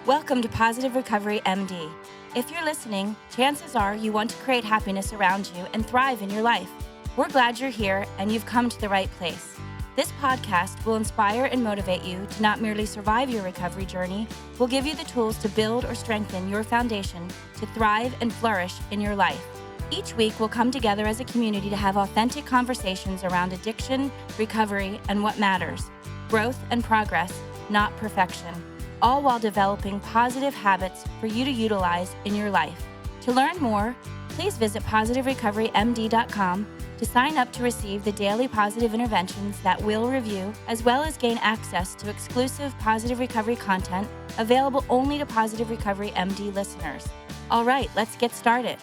Welcome to Positive Recovery MD. If you're listening, chances are you want to create happiness around you and thrive in your life. We're glad you're here and you've come to the right place. This podcast will inspire and motivate you to not merely survive your recovery journey, we'll give you the tools to build or strengthen your foundation to thrive and flourish in your life. Each week, we'll come together as a community to have authentic conversations around addiction, recovery, and what matters. Growth and progress, not perfection. All while developing positive habits for you to utilize in your life. To learn more, please visit positiverecoverymd.com to sign up to receive the daily positive interventions that we'll review, as well as gain access to exclusive Positive Recovery content available only to Positive Recovery MD listeners. All right, let's get started.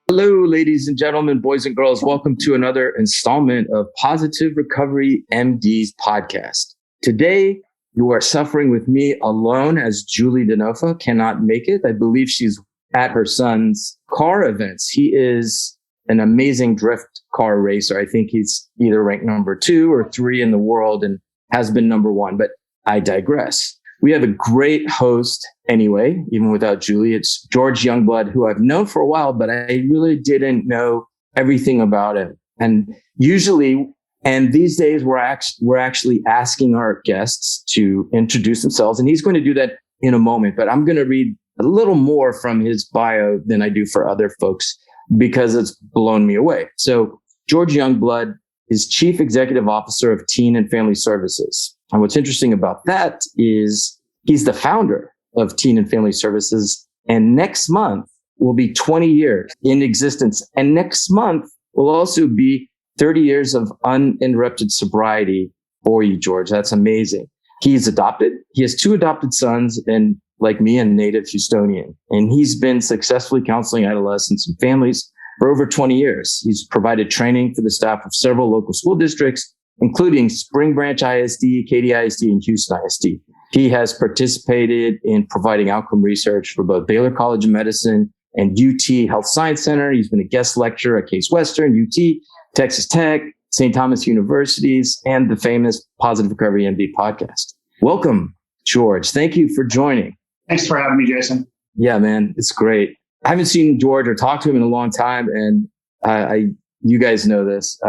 Hello, ladies and gentlemen, boys and girls. Welcome to another installment of Positive Recovery MD's podcast. Today, you are suffering with me alone as Julie DeNofa cannot make it. I believe she's at her son's car events. He is an amazing drift car racer. I think he's either ranked number 2 or 3 in the world and has been number 1, but I digress. We have a great host anyway, even without Julie. It's George Youngblood, who I've known for a while, but I really didn't know everything about him. And these days, we're actually asking our guests to introduce themselves, and he's going to do that in a moment. But I'm going to read a little more from his bio than I do for other folks because it's blown me away. So George Youngblood is Chief Executive Officer of Teen and Family Services. And what's interesting about that is he's the founder of Teen and Family Services. And next month will be 20 years in existence. And next month will also be 30 years of uninterrupted sobriety for you, George. That's amazing. He's adopted. He has 2 adopted sons and, like me, a native Houstonian. And he's been successfully counseling adolescents and families for over 20 years. He's provided training for the staff of several local school districts, including Spring Branch ISD, Katy ISD, and Houston ISD. He has participated in providing outcome research for both Baylor College of Medicine and UT Health Science Center. He's been a guest lecturer at Case Western, UT, Texas Tech, St. Thomas Universities, and the famous Positive Recovery MD podcast. Welcome, George. Thank you for joining. Thanks for having me, Jason. Yeah, man, it's great. I haven't seen George or talked to him in a long time, and you guys know this.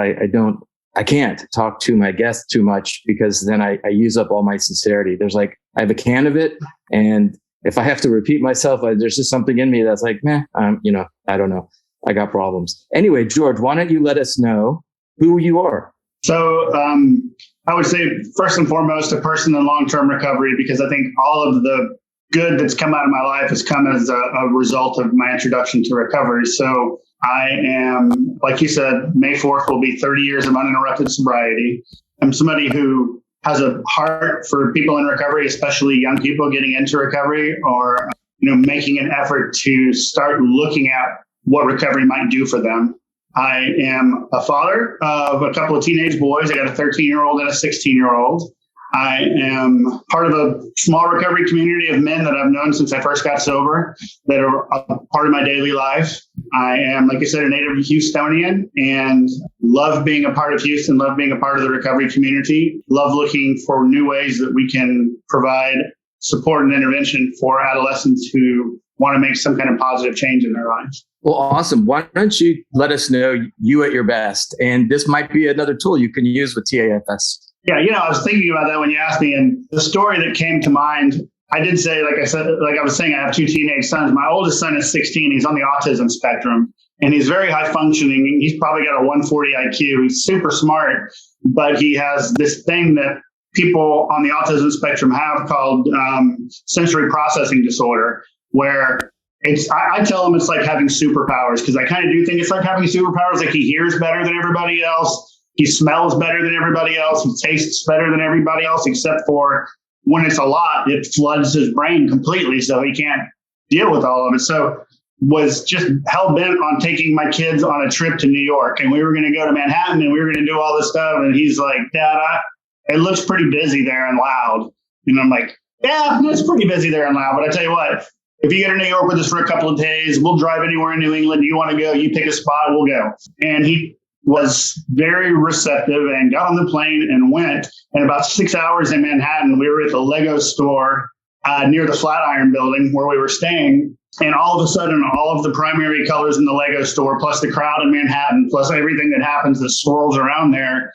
I can't talk to my guests too much because then I use up all my sincerity. I have a can of it. And if I have to repeat myself, there's just something in me that's like, I don't know. I got problems. Anyway, George, why don't you let us know who you are? So I would say first and foremost, a person in long-term recovery, because I think all of the good that's come out of my life has come as a result of my introduction to recovery. So I am, like you said, May 4th will be 30 years of uninterrupted sobriety. I'm somebody who has a heart for people in recovery, especially young people getting into recovery or, making an effort to start looking at what recovery might do for them. I am a father of a couple of teenage boys. I got a 13-year-old and a 16-year-old. I am part of a small recovery community of men that I've known since I first got sober that are a part of my daily life. I am, like I said, a native Houstonian and love being a part of Houston, love being a part of the recovery community, love looking for new ways that we can provide support and intervention for adolescents who want to make some kind of positive change in their lives. Well, awesome. Why don't you let us know you at your best? And this might be another tool you can use with TAFS. Yeah, I was thinking about that when you asked me, and the story that came to mind, I did say, like I was saying, I have 2 teenage sons. My oldest son is 16. He's on the autism spectrum, and he's very high functioning. He's probably got a 140 IQ. He's super smart, but he has this thing that people on the autism spectrum have called sensory processing disorder, where I tell him it's like having superpowers, because I kind of do think it's like having superpowers. Like he hears better than everybody else. He smells better than everybody else. He tastes better than everybody else, except for when it's a lot, it floods his brain completely, so he can't deal with all of it. So was just hell-bent on taking my kids on a trip to New York, and we were going to go to Manhattan, and we were going to do all this stuff. And he's like, Dad, it looks pretty busy there and loud. And I'm like, yeah, it's pretty busy there and loud. But I tell you what, if you get to New York with us for a couple of days, we'll drive anywhere in New England you want to go. You pick a spot, we'll go. And he was very receptive and got on the plane and went. And about 6 hours in Manhattan, we were at the Lego store near the Flatiron building where we were staying. And all of a sudden, all of the primary colors in the Lego store, plus the crowd in Manhattan, plus everything that happens that swirls around there,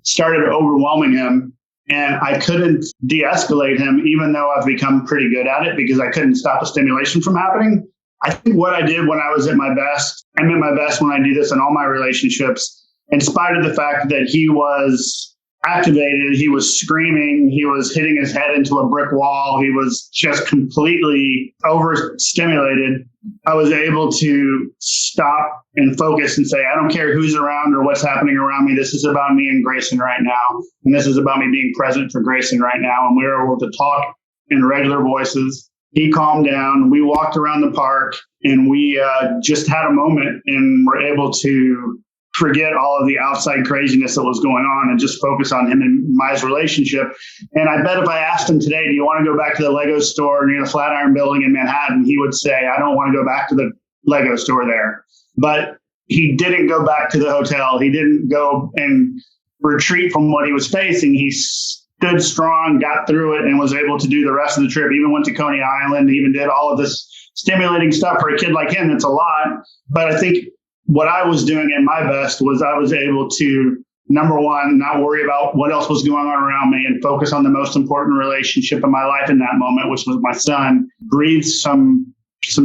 started overwhelming him. And I couldn't de-escalate him, even though I've become pretty good at it because I couldn't stop the stimulation from happening. I think what I did when I was at my best, I'm at my best when I do this in all my relationships, in spite of the fact that he was activated, he was screaming, he was hitting his head into a brick wall, he was just completely overstimulated. I was able to stop and focus and say, I don't care who's around or what's happening around me. This is about me and Grayson right now. And this is about me being present for Grayson right now. And we were able to talk in regular voices. He calmed down. We walked around the park and we just had a moment and were able to forget all of the outside craziness that was going on and just focus on him and my relationship. And I bet if I asked him today, do you want to go back to the Lego store near the Flatiron building in Manhattan? He would say, I don't want to go back to the Lego store there. But he didn't go back to the hotel. He didn't go and retreat from what he was facing. He stood strong, got through it, and was able to do the rest of the trip. Even went to Coney Island, even did all of this stimulating stuff for a kid like him. It's a lot. But I think what I was doing at my best was I was able to, number one, not worry about what else was going on around me and focus on the most important relationship in my life in that moment, which was my son, breathe some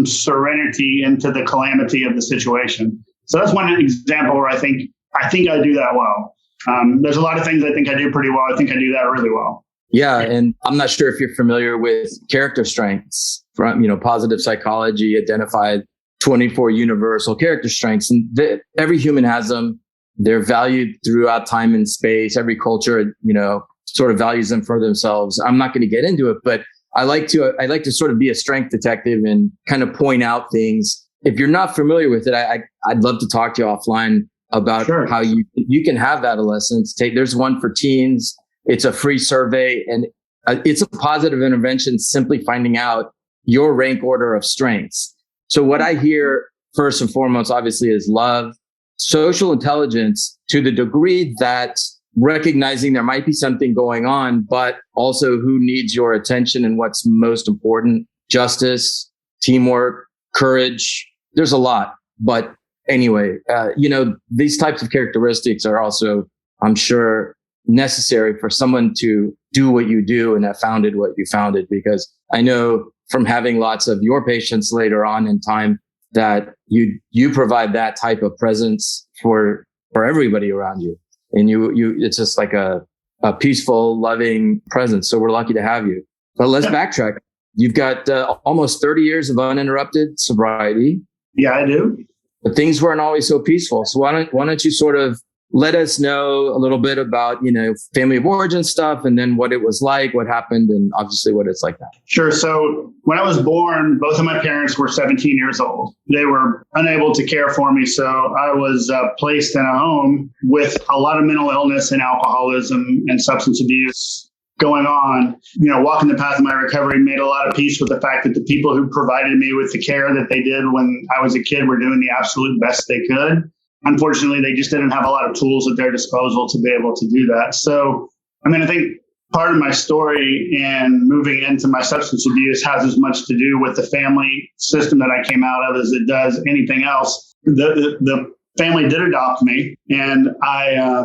serenity into the calamity of the situation. So that's one example where I think I do that well. There's a lot of things I think I do pretty well. I think I do that really well. Yeah. And I'm not sure if you're familiar with character strengths from, positive psychology identified 24 universal character strengths. And every human has them. They're valued throughout time and space. Every culture, sort of values them for themselves. I'm not going to get into it, but I like to sort of be a strength detective and kind of point out things. If you're not familiar with it, I'd love to talk to you offline about Sure. how you can have adolescents there's one for teens. It's a free survey and it's a positive intervention, simply finding out your rank order of strengths. So what I hear first and foremost, obviously, is love, social intelligence to the degree that recognizing there might be something going on, but also who needs your attention and what's most important, justice, teamwork, courage. There's a lot. But anyway, these types of characteristics are also, I'm sure, necessary for someone to do what you do and have founded what you founded, because I know from having lots of your patients later on in time that you provide that type of presence for everybody around you. And it's just like a peaceful, loving presence. So we're lucky to have you. But let's backtrack. You've got almost 30 years of uninterrupted sobriety. Yeah, I do. But things weren't always so peaceful. So why don't you sort of let us know a little bit about, family of origin stuff and then what it was like, what happened, and obviously what it's like now. Sure. So when I was born, both of my parents were 17 years old. They were unable to care for me. So I was placed in a home with a lot of mental illness and alcoholism and substance abuse going on. Walking the path of my recovery made a lot of peace with the fact that the people who provided me with the care that they did when I was a kid were doing the absolute best they could. Unfortunately, they just didn't have a lot of tools at their disposal to be able to do that. So, I think part of my story and moving into my substance abuse has as much to do with the family system that I came out of as it does anything else. The family did adopt me, and I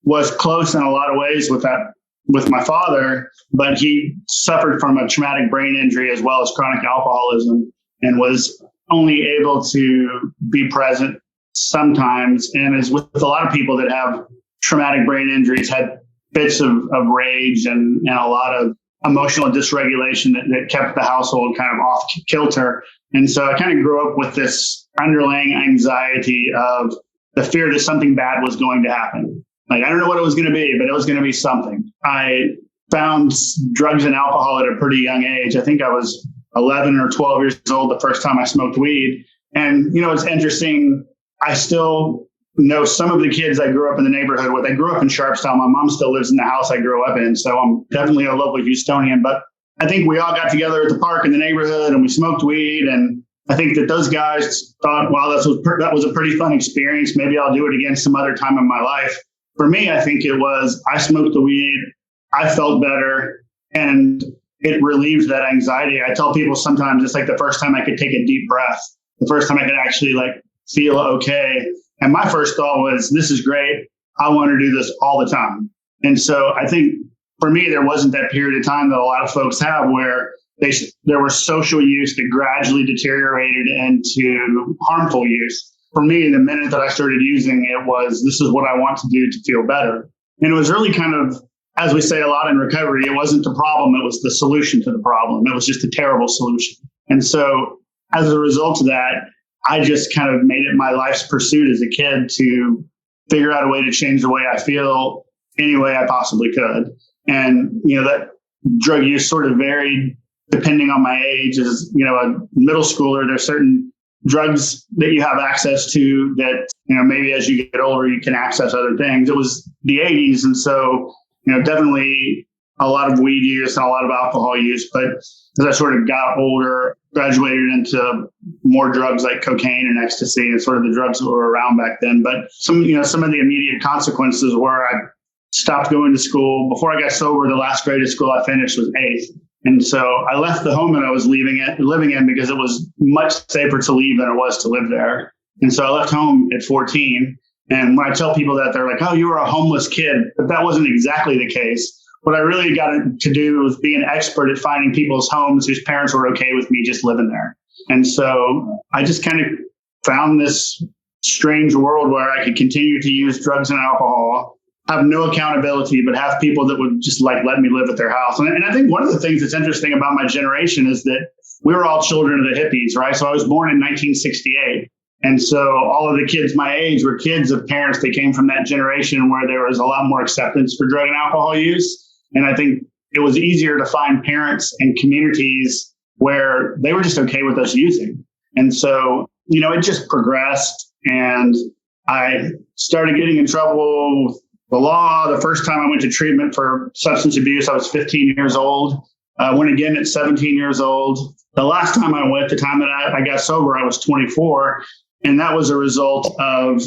was close in a lot of ways with my father, but he suffered from a traumatic brain injury as well as chronic alcoholism and was only able to be present sometimes, and as with a lot of people that have traumatic brain injuries, had bits of rage and a lot of emotional dysregulation that kept the household kind of off kilter. And so I kind of grew up with this underlying anxiety of the fear that something bad was going to happen. Like, I don't know what it was going to be, but it was going to be something. I found drugs and alcohol at a pretty young age. I think I was 11 or 12 years old the first time I smoked weed. And, it's interesting. I still know some of the kids I grew up in the neighborhood with. I grew up in Sharpstown. My mom still lives in the house I grew up in. So I'm definitely a local Houstonian. But I think we all got together at the park in the neighborhood and we smoked weed. And I think that those guys thought, wow, that was a pretty fun experience. Maybe I'll do it again some other time in my life. For me, I think it was, I smoked the weed, I felt better, and it relieved that anxiety. I tell people sometimes it's like the first time I could take a deep breath, the first time I could actually feel okay. And my first thought was, this is great. I want to do this all the time. And so I think for me, there wasn't that period of time that a lot of folks have where there was social use that gradually deteriorated into harmful use. For me, the minute that I started using it was, this is what I want to do to feel better. And it was really kind of, as we say a lot in recovery, it wasn't the problem, it was the solution to the problem. It was just a terrible solution. And so as a result of that, I just kind of made it my life's pursuit as a kid to figure out a way to change the way I feel any way I possibly could. And, that drug use sort of varied depending on my age. As, a middle schooler, there's certain drugs that you have access to that, maybe as you get older, you can access other things. It was the 80s. And so, definitely a lot of weed use and a lot of alcohol use. But as I sort of got older, graduated into more drugs like cocaine and ecstasy and sort of the drugs that were around back then. But some of the immediate consequences were I stopped going to school. Before I got sober, the last grade of school I finished was 8th. And so I left the home that I was living in because it was much safer to leave than it was to live there. And so I left home at 14. And when I tell people that, they're like, oh, you were a homeless kid. But that wasn't exactly the case. What I really got to do was be an expert at finding people's homes whose parents were okay with me just living there. And so I just kind of found this strange world where I could continue to use drugs and alcohol, have no accountability, but have people that would just let me live at their house. And I think one of the things that's interesting about my generation is that we were all children of the hippies, right? So I was born in 1968. And so all of the kids my age were kids of parents that came from that generation where there was a lot more acceptance for drug and alcohol use. And I think it was easier to find parents and communities where they were just okay with us using. And so, it just progressed, and I started getting in trouble with the law. The first time I went to treatment for substance abuse, I was 15 years old. I went again at 17 years old. The last time I went, the time that I got sober, I was 24. And that was a result of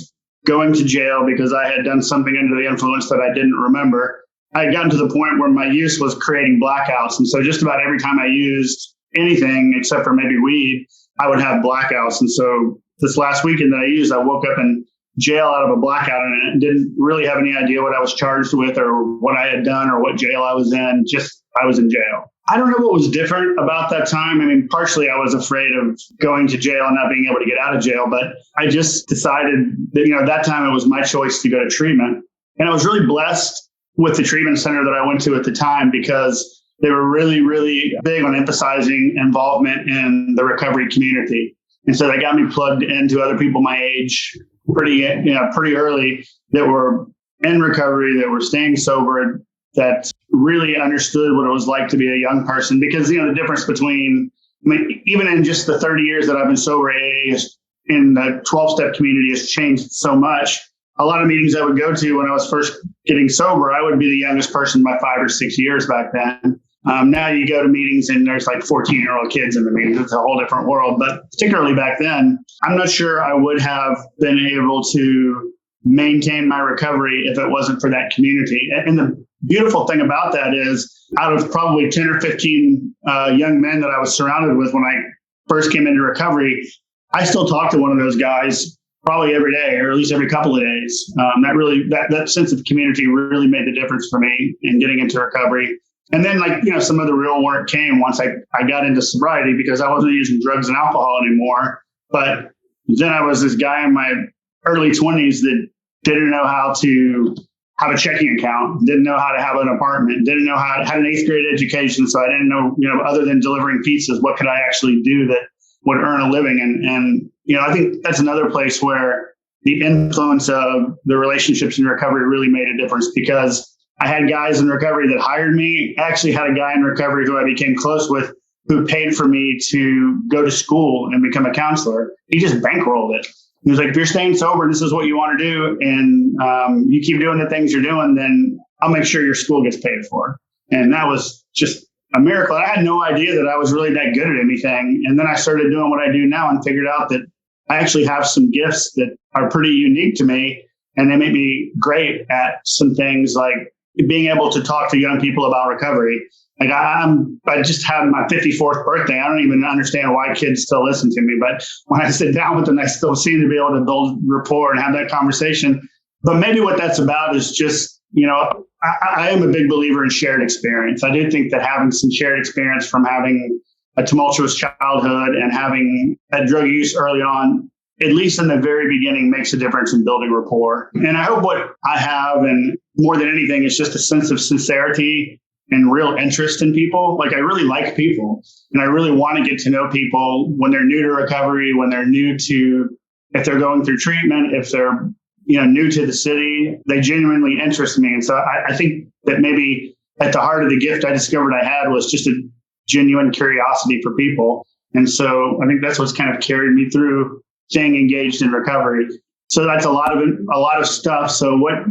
going to jail because I had done something under the influence that I didn't remember. I had gotten to the point where my use was creating blackouts. And so just about every time I used anything, except for maybe weed, I would have blackouts. And so this last weekend that I used, I woke up in jail out of a blackout and didn't really have any idea what I was charged with or what I had done or what jail I was in. Just I was in jail. I don't know what was different about that time. I mean, partially I was afraid of going to jail and not being able to get out of jail, but I just decided that, at that time it was my choice to go to treatment. And I was really blessed with the treatment center that I went to at the time because they were really, really big on emphasizing involvement in the recovery community. And so they got me plugged into other people my age pretty early that were in recovery, that were staying sober, that really understood what it was like to be a young person. Because, the difference between, even in just the 30 years that I've been sober, AA in the 12-step community has changed so much. A lot of meetings I would go to when I was first getting sober, I would be the youngest person by 5 or 6 years back then. Now you go to meetings and there's 14-year-old kids in the meetings. It's a whole different world. But particularly back then, I'm not sure I would have been able to maintain my recovery if it wasn't for that community. And the beautiful thing about that is out of probably 10 or 15 young men that I was surrounded with when I first came into recovery, I still talk to one of those guys probably every day, or at least every couple of days. That sense of community really made the difference for me in getting into recovery. And then some of the real work came once I got into sobriety because I wasn't using drugs and alcohol anymore. But then I was this guy in my early 20s that didn't know how to have a checking account, didn't know how to have an apartment, didn't know how to had an 8th grade education. So I didn't know, other than delivering pizzas, what could I actually do that would earn a living? And I think that's another place where the influence of the relationships in recovery really made a difference because I had guys in recovery that hired me. I actually had a guy in recovery who I became close with who paid for me to go to school and become a counselor. He just bankrolled it. He was like, if you're staying sober, this is what you want to do, and you keep doing the things you're doing, then I'll make sure your school gets paid for. And that was just a miracle. I had no idea that I was really that good at anything. And then I started doing what I do now and figured out that I actually have some gifts that are pretty unique to me. And they make me great at some things like being able to talk to young people about recovery. Like I just had my 54th birthday. I don't even understand why kids still listen to me. But when I sit down with them, I still seem to be able to build rapport and have that conversation. But maybe what that's about is just, I am a big believer in shared experience. I do think that having some shared experience from having a tumultuous childhood and having that drug use early on, at least in the very beginning, makes a difference in building rapport. And I hope what I have, and more than anything, is just a sense of sincerity and real interest in people. Like I really like people and I really want to get to know people when they're new to recovery, when they're new to, if they're going through treatment, if they're new to the city, they genuinely interest me. And so I think that maybe at the heart of the gift I discovered I had was just a genuine curiosity for people. And so I think that's what's kind of carried me through staying engaged in recovery. So that's a lot of stuff. So what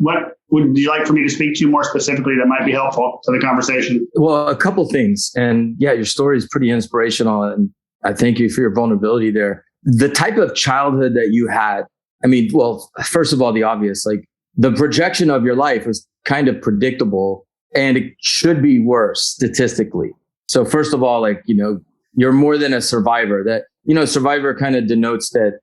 would you like for me to speak to more specifically that might be helpful to the conversation? Well, a couple things. And yeah, your story is pretty inspirational. And I thank you for your vulnerability there. The type of childhood that you had, I mean, well, first of all, the obvious, like the projection of your life was kind of predictable and it should be worse statistically. So first of all, like, you're more than a survivor. That, survivor kind of denotes that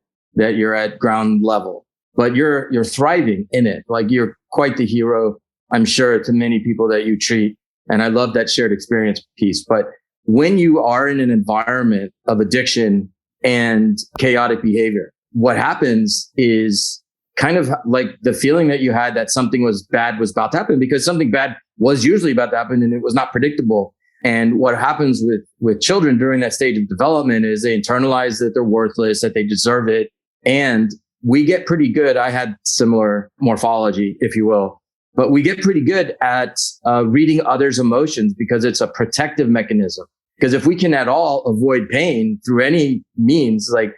you're at ground level, but you're thriving in it. Like you're quite the hero, I'm sure, to many people that you treat. And I love that shared experience piece. But when you are in an environment of addiction and chaotic behavior, what happens is kind of like the feeling that you had that something was about to happen, because something bad was usually about to happen and it was not predictable. And what happens with children during that stage of development is they internalize that they're worthless, that they deserve it. And we get pretty good. I had similar morphology, if you will, but we get pretty good at reading others' emotions because it's a protective mechanism. Because if we can at all avoid pain through any means, like,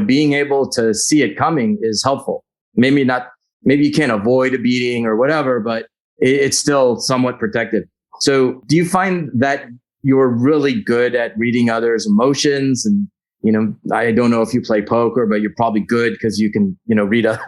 being able to see it coming is helpful. Maybe you can't avoid a beating or whatever, but it's still somewhat protective. So do you find that you're really good at reading others' emotions? And, I don't know if you play poker, but you're probably good because you can, read other,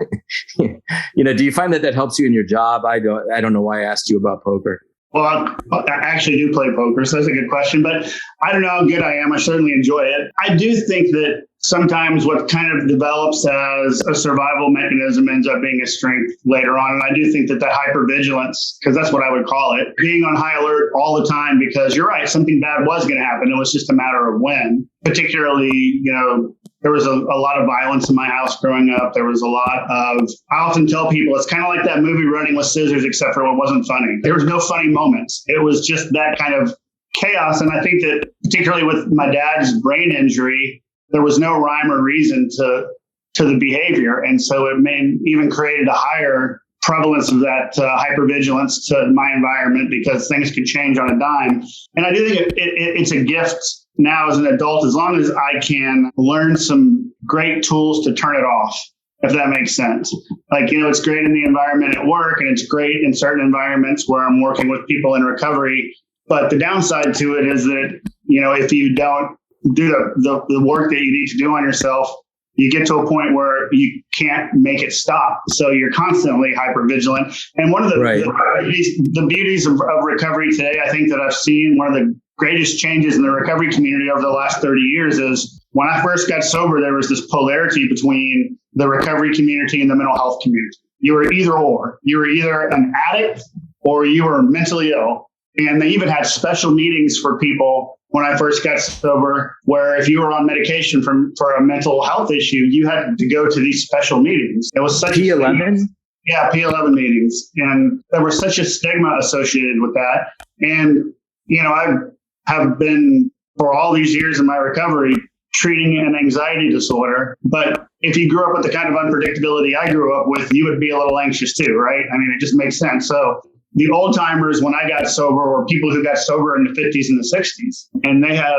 do you find that helps you in your job? I don't know why I asked you about poker. Well, I actually do play poker, so that's a good question, but I don't know how good I am. I certainly enjoy it. I do think that sometimes what kind of develops as a survival mechanism ends up being a strength later on. And I do think that hypervigilance, because that's what I would call it, being on high alert all the time, because you're right, something bad was going to happen. It was just a matter of when. Particularly, there was a lot of violence in my house growing up. There was a lot of, I often tell people, it's kind of like that movie Running with Scissors, except for it wasn't funny. There was no funny moments. It was just that kind of chaos. And I think that particularly with my dad's brain injury, there was no rhyme or reason to the behavior. And so it even created a higher prevalence of that hypervigilance to my environment, because things could change on a dime. And I do think it's a gift now as an adult, as long as I can learn some great tools to turn it off, if that makes sense. Like, it's great in the environment at work, and it's great in certain environments where I'm working with people in recovery. But the downside to it is that, if you don't do the work that you need to do on yourself, you get to a point where you can't make it stop. So you're constantly hypervigilant. And one of the beauties of recovery today, I think that I've seen, one of the greatest changes in the recovery community over the last 30 years is when I first got sober, there was this polarity between the recovery community and the mental health community. You were either or. You were either an addict or you were mentally ill. And they even had special meetings for people when I first got sober, where if you were on medication for a mental health issue, you had to go to these special meetings. It was such P11? Yeah, P11 meetings. And there was such a stigma associated with that. And, I have been, for all these years in my recovery, treating an anxiety disorder. But if you grew up with the kind of unpredictability I grew up with, you would be a little anxious too, right? I mean, it just makes sense. So the old timers, when I got sober, were people who got sober in the 50s and the 60s. And they had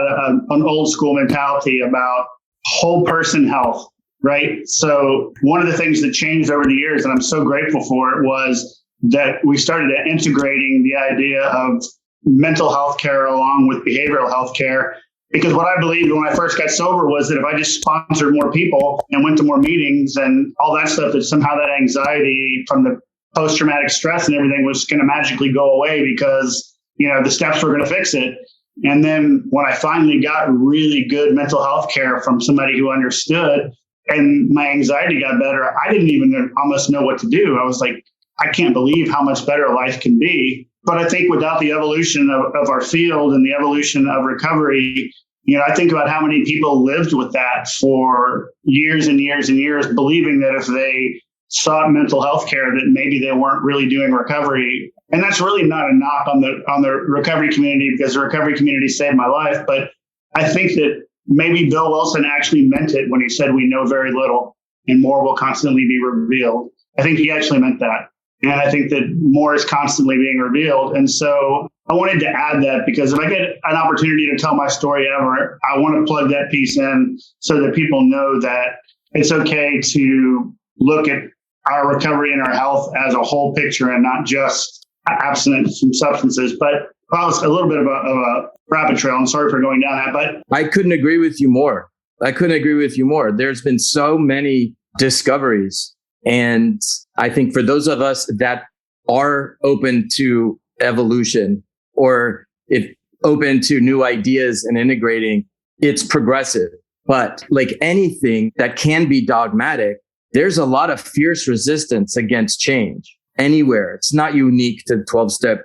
an old school mentality about whole person health, right? So one of the things that changed over the years, and I'm so grateful for it, was that we started integrating the idea of mental health care along with behavioral health care. Because what I believed when I first got sober was that if I just sponsored more people and went to more meetings and all that stuff, that somehow that anxiety from the post-traumatic stress and everything was going to magically go away because, the steps were going to fix it. And then when I finally got really good mental health care from somebody who understood and my anxiety got better, I didn't even almost know what to do. I was like, I can't believe how much better life can be. But I think without the evolution of our field and the evolution of recovery, I think about how many people lived with that for years and years and years, believing that if they sought mental health care, that maybe they weren't really doing recovery. And that's really not a knock on the recovery community, because the recovery community saved my life. But I think that maybe Bill Wilson actually meant it when he said we know very little and more will constantly be revealed. I think he actually meant that. And I think that more is constantly being revealed. And so I wanted to add that, because if I get an opportunity to tell my story ever, I want to plug that piece in so that people know that it's okay to look at our recovery and our health as a whole picture and not just abstinence from substances. But it's a little bit of a rabbit trail. I'm sorry for going down that, but I couldn't agree with you more. There's been so many discoveries. And I think for those of us that are open to evolution or if open to new ideas and integrating, it's progressive. But like anything that can be dogmatic, there's a lot of fierce resistance against change anywhere. It's not unique to 12-step,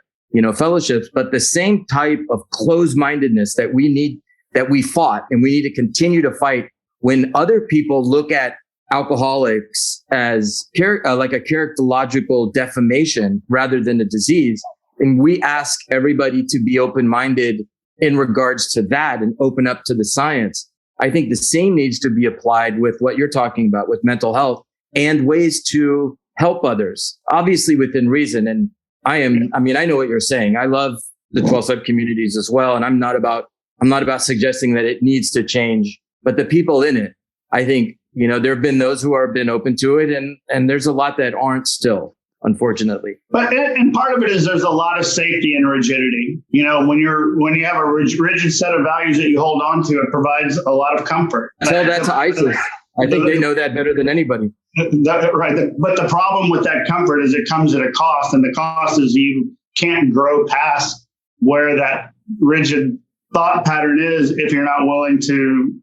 fellowships, but the same type of closed-mindedness that we fought and we need to continue to fight when other people look at alcoholics as like a characterological defamation rather than a disease. And we ask everybody to be open-minded in regards to that and open up to the science. I think the same needs to be applied with what you're talking about with mental health and ways to help others, obviously within reason. And I know what you're saying. I love the 12-step communities as well. And I'm not about suggesting that it needs to change, but the people in it, I think, there have been those who have been open to it, and there's a lot that aren't still, unfortunately. But and part of it is there's a lot of safety and rigidity. When you have a rigid set of values that you hold on to, it provides a lot of comfort. Tell that to ISIS. I think they know that better than anybody. Right. But the problem with that comfort is it comes at a cost, and the cost is you can't grow past where that rigid thought pattern is if you're not willing to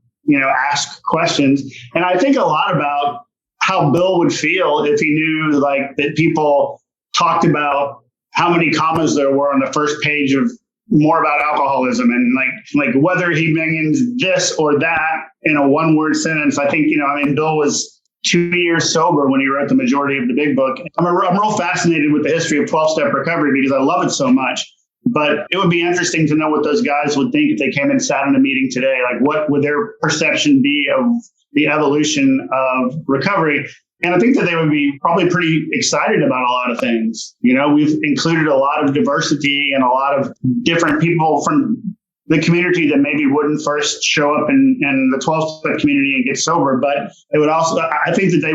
ask questions. And I think a lot about how Bill would feel if he knew that people talked about how many commas there were on the first page of more about alcoholism and like whether he means this or that in a one-word sentence. I think, Bill was 2 years sober when he wrote the majority of the big book. I'm real fascinated with the history of 12-step recovery because I love it so much. But it would be interesting to know what those guys would think if they came and sat in a meeting today. Like, what would their perception be of the evolution of recovery? And I think that they would be probably pretty excited about a lot of things. We've included a lot of diversity and a lot of different people from the community that maybe wouldn't first show up in the 12-step community and get sober. But it would also, I think that they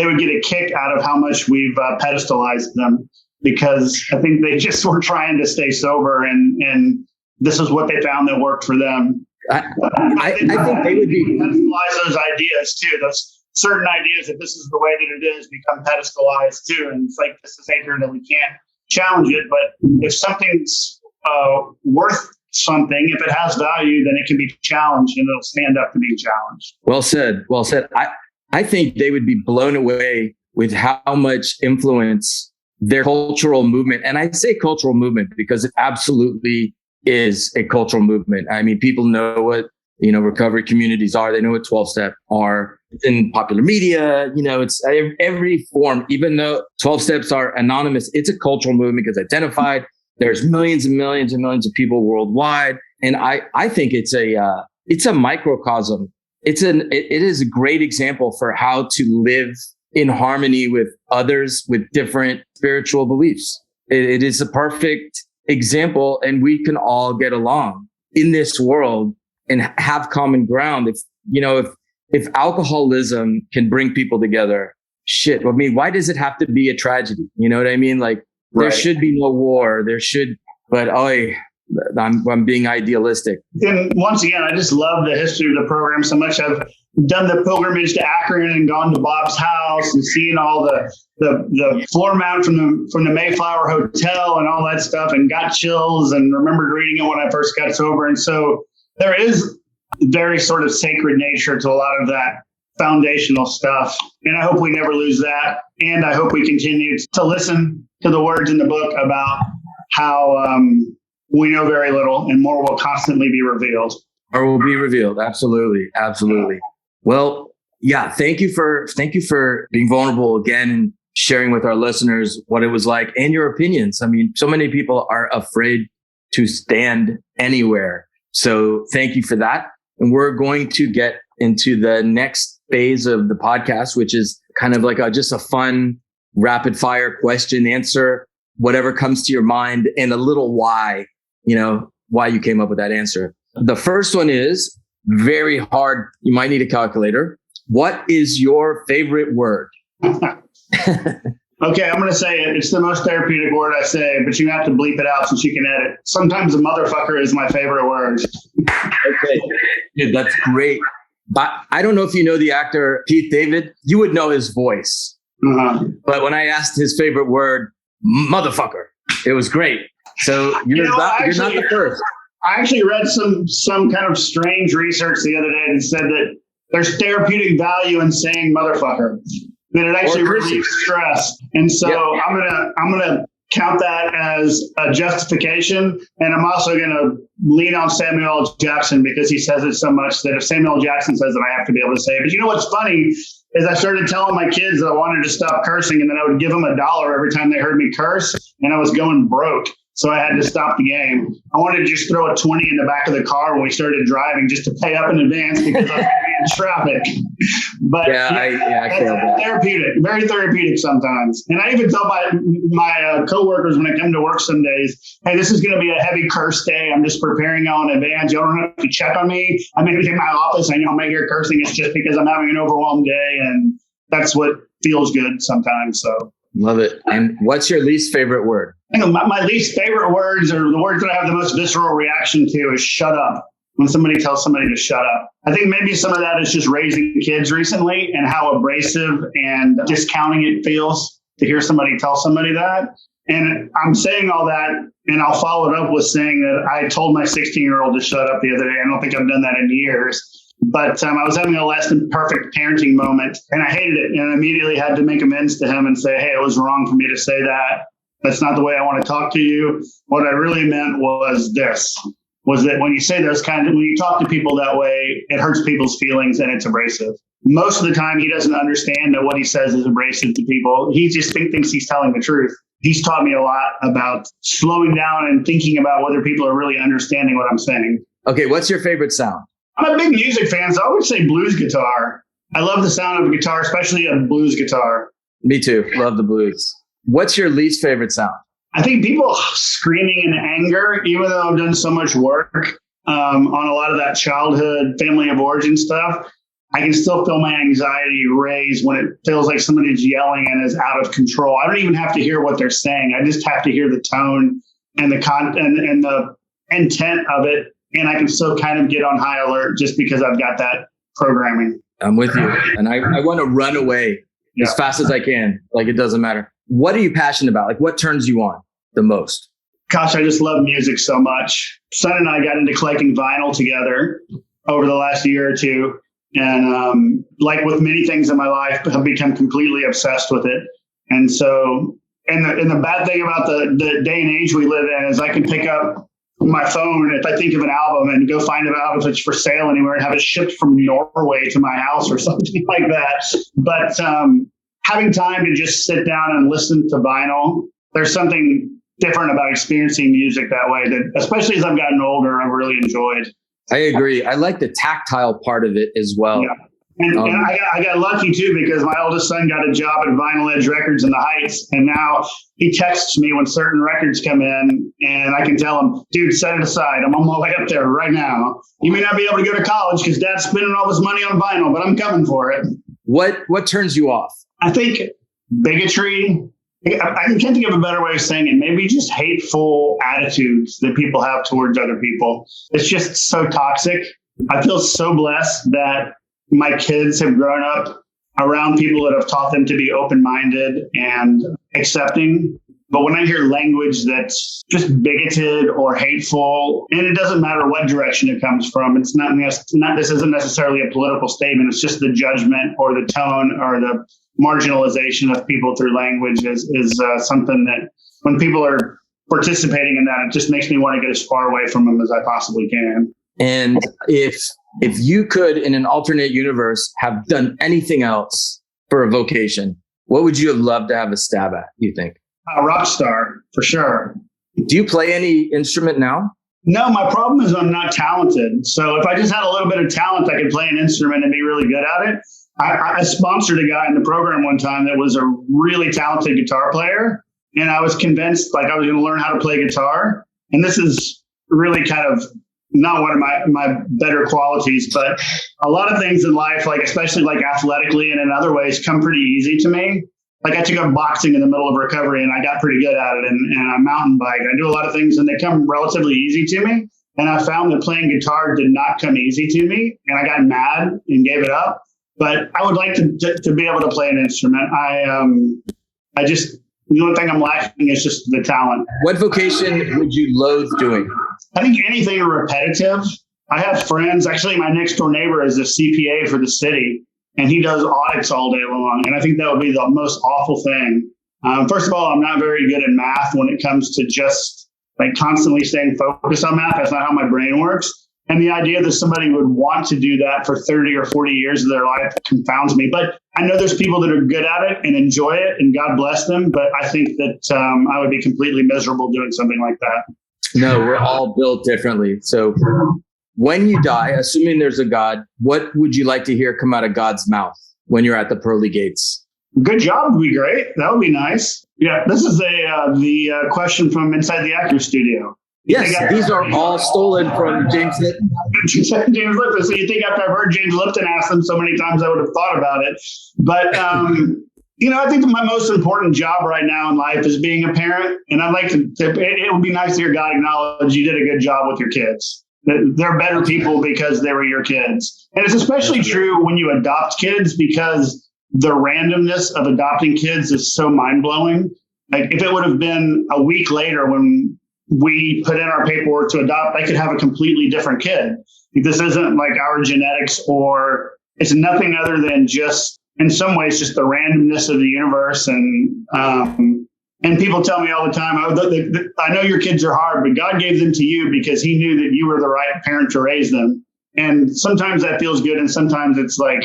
would get a kick out of how much we've pedestalized them. Because I think they just were trying to stay sober, and this is what they found that worked for them. I think they would be pedestalize those ideas too. Those certain ideas that this is the way that it is become pedestalized too, and it's like this is sacred and we can't challenge it. But if something's worth something, if it has value, then it can be challenged and it'll stand up to being challenged. Well said. Well said. I think they would be blown away with how much influence their cultural movement. And I say cultural movement because it absolutely is a cultural movement. I mean, people know what, recovery communities are. They know what 12-step are. It's in popular media, it's every form, even though 12 steps are anonymous, it's a cultural movement because identified. There's millions and millions and millions of people worldwide. And I think it's a microcosm. It is a great example for how to live in harmony with others with different spiritual beliefs. It is a perfect example, and we can all get along in this world and have common ground. If alcoholism can bring people together, why does it have to be a tragedy? You know what I mean? Like, there should be no war. but I'm being idealistic. And once again, I just love the history of the program so much. I've done the pilgrimage to Akron and gone to Bob's house and seen all the floor mount from the Mayflower Hotel and all that stuff, and got chills and remembered reading it when I first got sober. And so there is very sort of sacred nature to a lot of that foundational stuff. And I hope we never lose that. And I hope we continue to listen to the words in the book about how we know very little and more will constantly be revealed. Or will be revealed. Absolutely. Absolutely. Well, yeah. Thank you for being vulnerable again and sharing with our listeners what it was like and your opinions. I mean, so many people are afraid to stand anywhere. So thank you for that. And we're going to get into the next phase of the podcast, which is kind of like just a fun rapid fire question, answer whatever comes to your mind and a little why you came up with that answer. The first one is very hard. You might need a calculator. What is your favorite word? Okay, I'm going to say it. It's the most therapeutic word I say, but you have to bleep it out so you can edit. Sometimes a motherfucker is my favorite word. Okay, dude, that's great. But I don't know if you know the actor Keith David. You would know his voice. Uh-huh. But when I asked his favorite word, motherfucker, it was great. So you're not the first. I actually read some kind of strange research the other day that said that there's therapeutic value in saying motherfucker, that it actually relieves stress. And so yep. I'm gonna count that as a justification. And I'm also going to lean on Samuel L. Jackson because he says it so much that if Samuel L. Jackson says it, I have to be able to say it. But you know what's funny is I started telling my kids that I wanted to stop cursing, and then I would give them $1 every time they heard me curse, and I was going broke. So I had to stop the game. I wanted to just throw a 20 in the back of the car when we started driving just to pay up in advance because I was in traffic. But that's therapeutic, very therapeutic sometimes. And I even tell my coworkers when I come to work some days, hey, this is going to be a heavy curse day. I'm just preparing y'all in advance. Y'all don't have to check on me. I may be in my office and y'all may hear cursing. It's just because I'm having an overwhelmed day, and that's what feels good sometimes. So. Love it. And what's your least favorite word? My least favorite words, or the words that I have the most visceral reaction to, is shut up. When somebody tells somebody to shut up. I think maybe some of that is just raising kids recently and how abrasive and discounting it feels to hear somebody tell somebody that. And I'm saying all that, and I'll follow it up with saying that I told my 16-year-old to shut up the other day. I don't think I've done that in years. But I was having a less than perfect parenting moment, and I hated it, and I immediately had to make amends to him and say, hey, it was wrong for me to say that. That's not the way I want to talk to you. What I really meant was that when you say when you talk to people that way, it hurts people's feelings and it's abrasive. Most of the time, he doesn't understand that what he says is abrasive to people. He just thinks he's telling the truth. He's taught me a lot about slowing down and thinking about whether people are really understanding what I'm saying. Okay, what's your favorite sound? I'm a big music fan, so I would say blues guitar. I love the sound of a guitar, especially a blues guitar. Me too. Love the blues. What's your least favorite sound? I think people screaming in anger, even though I've done so much work on a lot of that childhood family of origin stuff, I can still feel my anxiety raise when it feels like somebody's yelling and is out of control. I don't even have to hear what they're saying. I just have to hear the tone and the content and the intent of it. And I can still kind of get on high alert just because I've got that programming. I'm with you. And I want to run away as fast as I can. Like, it doesn't matter. What are you passionate about? Like, what turns you on the most? Gosh, I just love music so much. Son and I got into collecting vinyl together over the last year or two. And like with many things in my life, I've become completely obsessed with it. And so, and the bad thing about the day and age we live in is I can pick up my phone if I think of an album and go find it out if it's for sale anywhere and have it shipped from Norway to my house or something like that. But having time to just sit down and listen to vinyl, there's something different about experiencing music that way that, especially as I've gotten older, I've really enjoyed. I agree. I like the tactile part of it as well. Yeah. And I got lucky too, because my oldest son got a job at Vinyl Edge Records in the Heights. And now he texts me when certain records come in and I can tell him, dude, set it aside. I'm on my way up there right now. You may not be able to go to college because dad's spending all this money on vinyl, but I'm coming for it. What turns you off? I think bigotry I can't think of a better way of saying it. Maybe just hateful attitudes that people have towards other people. It's just so toxic. I feel so blessed that my kids have grown up around people that have taught them to be open-minded and accepting. But when I hear language that's just bigoted or hateful, and it doesn't matter what direction it comes from, it's not this isn't necessarily a political statement. It's just the judgment or the tone or the marginalization of people through language is something that when people are participating in that, it just makes me want to get as far away from them as I possibly can. And if you could, in an alternate universe, have done anything else for a vocation, what would you have loved to have a stab at, you think? A rock star, for sure. Do you play any instrument now? No, my problem is I'm not talented. So if I just had a little bit of talent, I could play an instrument and be really good at it. I sponsored a guy in the program one time that was a really talented guitar player. And I was convinced I was going to learn how to play guitar. And this is really kind of not one of my better qualities, but a lot of things in life, especially athletically and in other ways, come pretty easy to me. I took up boxing in the middle of recovery and I got pretty good at it, and I mountain bike. I do a lot of things and they come relatively easy to me. And I found that playing guitar did not come easy to me, and I got mad and gave it up. But I would like to be able to play an instrument. I just, the only thing I'm lacking is just the talent. What vocation would you loathe doing? I think anything repetitive. I have friends, actually my next door neighbor is a CPA for the city, and he does audits all day long. And I think that would be the most awful thing. First of all, I'm not very good at math when it comes to just constantly staying focused on math. That's not how my brain works. And the idea that somebody would want to do that for 30 or 40 years of their life confounds me. But I know there's people that are good at it and enjoy it, and God bless them. But I think that I would be completely miserable doing something like that. No, we're all built differently. So when you die, assuming there's a God, what would you like to hear come out of God's mouth when you're at the pearly gates? Good job would be great. That would be nice. Yeah, this is the question from inside the actor studio. Yes, these are all stolen from James Lipton. James Lipton. So you think after I've heard James Lipton ask them so many times, I would have thought about it. But, I think my most important job right now in life is being a parent. And I'd like it would be nice to hear God acknowledge you did a good job with your kids. They're better people because they were your kids. And it's especially true when you adopt kids, because the randomness of adopting kids is so mind-blowing. If it would have been a week later when we put in our paperwork to adopt, I could have a completely different kid. This isn't our genetics, or it's nothing other than just, in some ways, just the randomness of the universe. And people tell me all the time, I know your kids are hard, but God gave them to you because he knew that you were the right parent to raise them. And sometimes that feels good. And sometimes it's I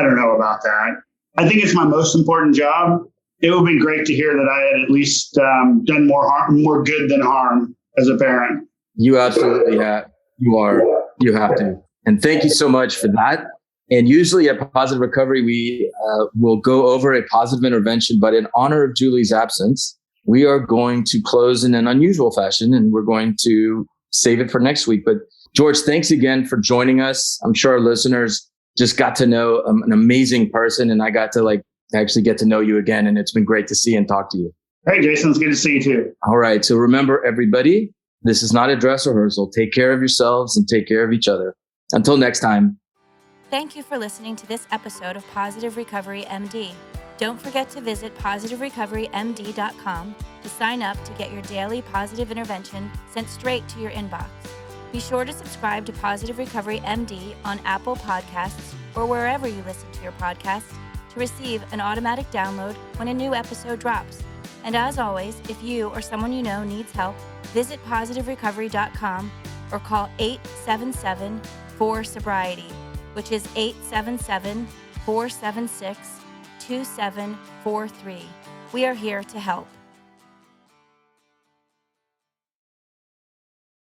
don't know about that. I think it's my most important job. It would be great to hear that I had at least done more good than harm as a parent. You absolutely have. You have to. And thank you so much for that. And usually at Positive Recovery, we will go over a positive intervention, but in honor of Julie's absence, we are going to close in an unusual fashion, and we're going to save it for next week. But George, thanks again for joining us. I'm sure our listeners just got to know an amazing person, and I got to actually get to know you again. And it's been great to see and talk to you. Hey, Jason, it's good to see you too. All right. So remember, everybody, this is not a dress rehearsal. Take care of yourselves and take care of each other. Until next time. Thank you for listening to this episode of Positive Recovery MD. Don't forget to visit positiverecoverymd.com to sign up to get your daily positive intervention sent straight to your inbox. Be sure to subscribe to Positive Recovery MD on Apple Podcasts or wherever you listen to your podcasts to receive an automatic download when a new episode drops. And as always, if you or someone you know needs help, visit positiverecovery.com or call 877-4-SOBRIETY, which is 877-476-2743. We are here to help.